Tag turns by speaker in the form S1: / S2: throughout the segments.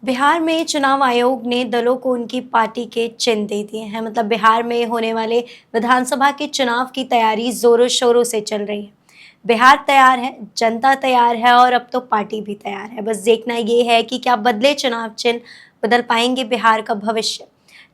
S1: बिहार में चुनाव आयोग ने दलों को उनकी पार्टी के चिन्ह दे दिए हैं। मतलब बिहार में होने वाले विधानसभा के चुनाव की तैयारी जोरों शोरों से चल रही है। बिहार तैयार है, जनता तैयार है और अब तो पार्टी भी तैयार है। बस देखना ये है कि क्या बदले चुनाव चिन्ह बदल पाएंगे बिहार का भविष्य।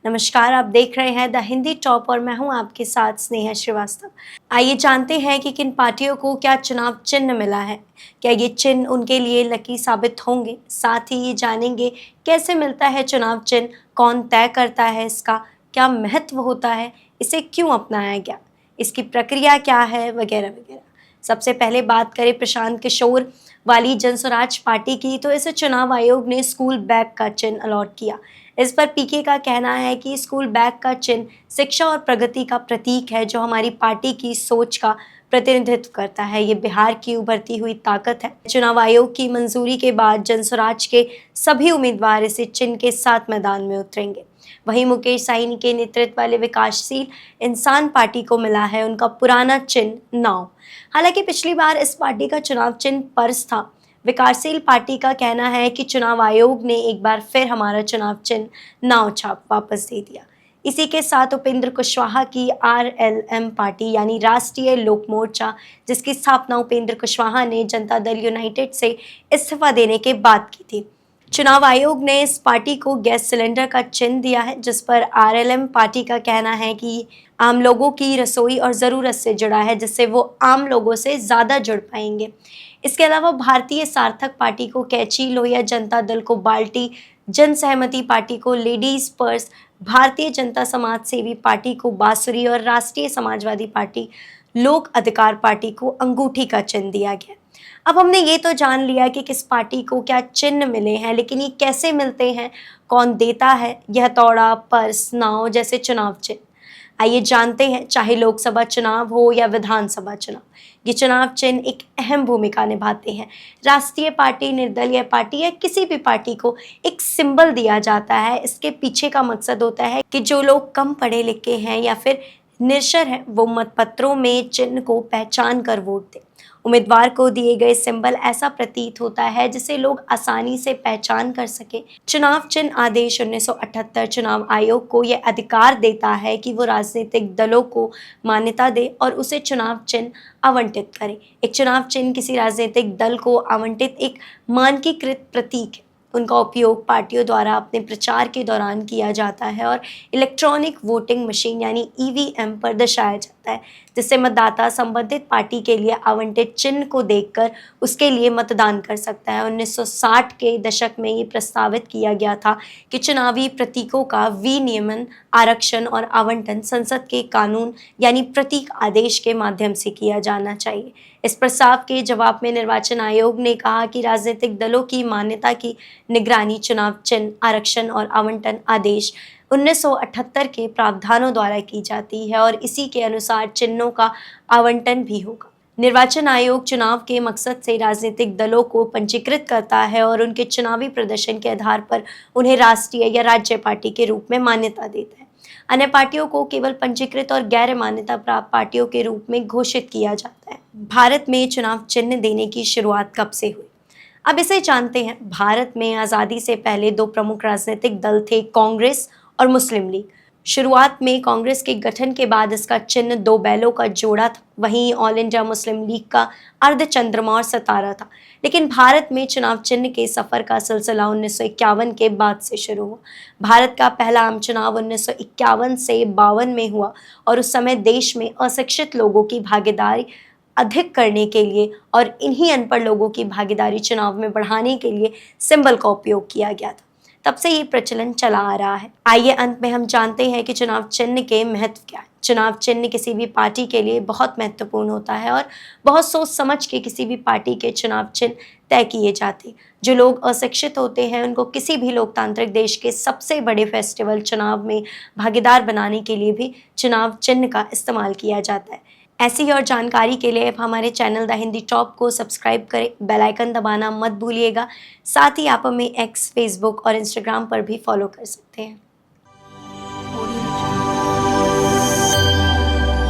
S1: नमस्कार, आप देख रहे हैं द हिंदी टॉप और मैं हूं आपके साथ स्नेहा श्रीवास्तव। आइए जानते हैं कि किन पार्टियों को क्या चुनाव चिन्ह मिला है। क्या ये चिन्ह उनके लिए लकी साबित होंगे? साथ ही ये जानेंगे कैसे मिलता है चुनाव चिन्ह, कौन तय करता है इसका, क्या महत्व होता है, इसे क्यों अपनाया गया, इसकी प्रक्रिया क्या है, वगैरह वगैरह। सबसे पहले बात करें प्रशांत किशोर वाली जनस्वराज पार्टी की, तो इसे चुनाव आयोग ने स्कूल बैग का चिन्ह अलॉट किया। इस पर पीके का कहना है कि स्कूल बैग का चिन्ह शिक्षा और प्रगति का प्रतीक है, जो हमारी पार्टी की सोच का प्रतिनिधित्व करता है। ये बिहार की उभरती हुई ताकत है। चुनाव आयोग की मंजूरी के बाद जनस्वराज के सभी उम्मीदवार इसे चिन्ह के साथ मैदान में उतरेंगे। वहीं मुकेश साहनी के नेतृत्व वाले विकासशील इंसान पार्टी को मिला है उनका पुराना चिन्ह नाव। हालांकि पिछली बार इस पार्टी का चुनाव चिन्ह पर्स था। विकासशील पार्टी का कहना है कि चुनाव आयोग ने एक बार फिर हमारा चुनाव चिन्ह नाव छाप वापस दे दिया। इसी के साथ उपेंद्र कुशवाहा की आरएलएम पार्टी यानी राष्ट्रीय लोक मोर्चा, जिसकी स्थापना उपेंद्र कुशवाहा ने जनता दल यूनाइटेड से इस्तीफा देने के बाद की थी। चुनाव आयोग ने इस पार्टी को गैस सिलेंडर का चिन्ह दिया है, जिस पर आरएलएम पार्टी का कहना है कि आम लोगों की रसोई और ज़रूरत से जुड़ा है, जिससे वो आम लोगों से ज़्यादा जुड़ पाएंगे। इसके अलावा भारतीय सार्थक पार्टी को कैची, लोहिया जनता दल को बाल्टी, जन सहमति पार्टी को लेडीज पर्स, भारतीय जनता समाज सेवी पार्टी को बांसुरी और राष्ट्रीय समाजवादी पार्टी लोक अधिकार पार्टी को अंगूठी का चिन्ह दिया गया। अब हमने ये तो जान लिया कि किस पार्टी को क्या चिन्ह मिले हैं, लेकिन ये कैसे मिलते हैं, कौन देता है यह हथौड़ा, पर्स, नाव जैसे चुनाव चिन्ह। आइए जानते हैं। चाहे लोकसभा चुनाव हो या विधानसभा चुनाव, ये चुनाव चिन्ह एक अहम भूमिका निभाते हैं। राष्ट्रीय पार्टी, निर्दलीय पार्टी या किसी भी पार्टी को एक सिंबल दिया जाता है। इसके पीछे का मकसद होता है कि जो लोग कम पढ़े लिखे हैं या फिर निरक्षर हैं, वो मतपत्रों में चिन्ह को पहचान कर वोट दें। उम्मीदवार को दिए गए सिंबल ऐसा प्रतीत होता है जिसे लोग आसानी से पहचान कर सके। चुनाव चिन्ह आदेश 1978 चुनाव आयोग को यह अधिकार देता है कि वो राजनीतिक दलों को मान्यता दे और उसे चुनाव चिन्ह आवंटित करे। एक चुनाव चिन्ह किसी राजनीतिक दल को आवंटित एक मानकीकृत प्रतीक है। उनका उपयोग पार्टियों द्वारा अपने प्रचार के दौरान किया जाता है और इलेक्ट्रॉनिक वोटिंग मशीन यानी ईवीएम पर दर्शाया जाता है, जिससे मतदाता संबंधित पार्टी के लिए आवंटित चिन्ह को देखकर उसके लिए मतदान कर सकता है। 1960 के दशक में ये प्रस्तावित किया गया था कि चुनावी प्रतीकों का विनियमन, आरक्षण और आवंटन संसद के कानून यानी प्रतीक आदेश के माध्यम से किया जाना चाहिए। इस प्रस्ताव के जवाब में निर्वाचन आयोग ने कहा कि राजनीतिक दलों की मान्यता की निगरानी चुनाव चिन्ह, आरक्षण और आवंटन आदेश 1978 के प्रावधानों द्वारा की जाती है और इसी के अनुसार चिन्हों का आवंटन भी होगा। निर्वाचन आयोग चुनाव के मकसद से राजनीतिक दलों को पंजीकृत करता है और उनके चुनावी प्रदर्शन के आधार पर उन्हें राष्ट्रीय या राज्य पार्टी के रूप में मान्यता देता है। अन्य पार्टियों को केवल पंजीकृत और गैर मान्यता प्राप्त पार्टियों के रूप में घोषित किया जाता है। भारत में चुनाव चिन्ह देने की शुरुआत कब से हुई? अब इसे जानते हैं। भारत में आज़ादी से पहले दो प्रमुख राजनीतिक दल थे, कांग्रेस और मुस्लिम लीग। शुरुआत में कांग्रेस के गठन के बाद इसका चिन्ह दो बैलों का जोड़ा था। वहीं ऑल इंडिया मुस्लिम लीग का अर्धचंद्रमा और सितारा था। लेकिन भारत में चुनाव चिन्ह के सफर का सिलसिला 1951 के बाद से शुरू हुआ। भारत का पहला आम चुनाव 1951 से 52 में हुआ और उस समय देश में अशिक्षित लोगों की भागीदारी अधिक करने के लिए और इन्हीं अनपढ़ लोगों की भागीदारी चुनाव में बढ़ाने के लिए सिंबल का उपयोग किया गया था। तब से ये प्रचलन चला आ रहा है। आइए अंत में हम जानते हैं कि चुनाव चिन्ह के महत्व क्या है। चुनाव चिन्ह किसी भी पार्टी के लिए बहुत महत्वपूर्ण होता है और बहुत सोच समझ के किसी भी पार्टी के चुनाव चिन्ह तय किए जाते हैं। जो लोग अशिक्षित होते हैं उनको किसी भी लोकतांत्रिक देश के सबसे बड़े फेस्टिवल चुनाव में भागीदार बनाने के लिए भी चुनाव चिन्ह का इस्तेमाल किया जाता है। ऐसी ही और जानकारी के लिए आप हमारे चैनल द हिंदी टॉप को सब्सक्राइब करें, बेल आइकन दबाना मत भूलिएगा। साथ ही आप हमें एक्स, फेसबुक और इंस्टाग्राम पर भी फॉलो कर सकते हैं।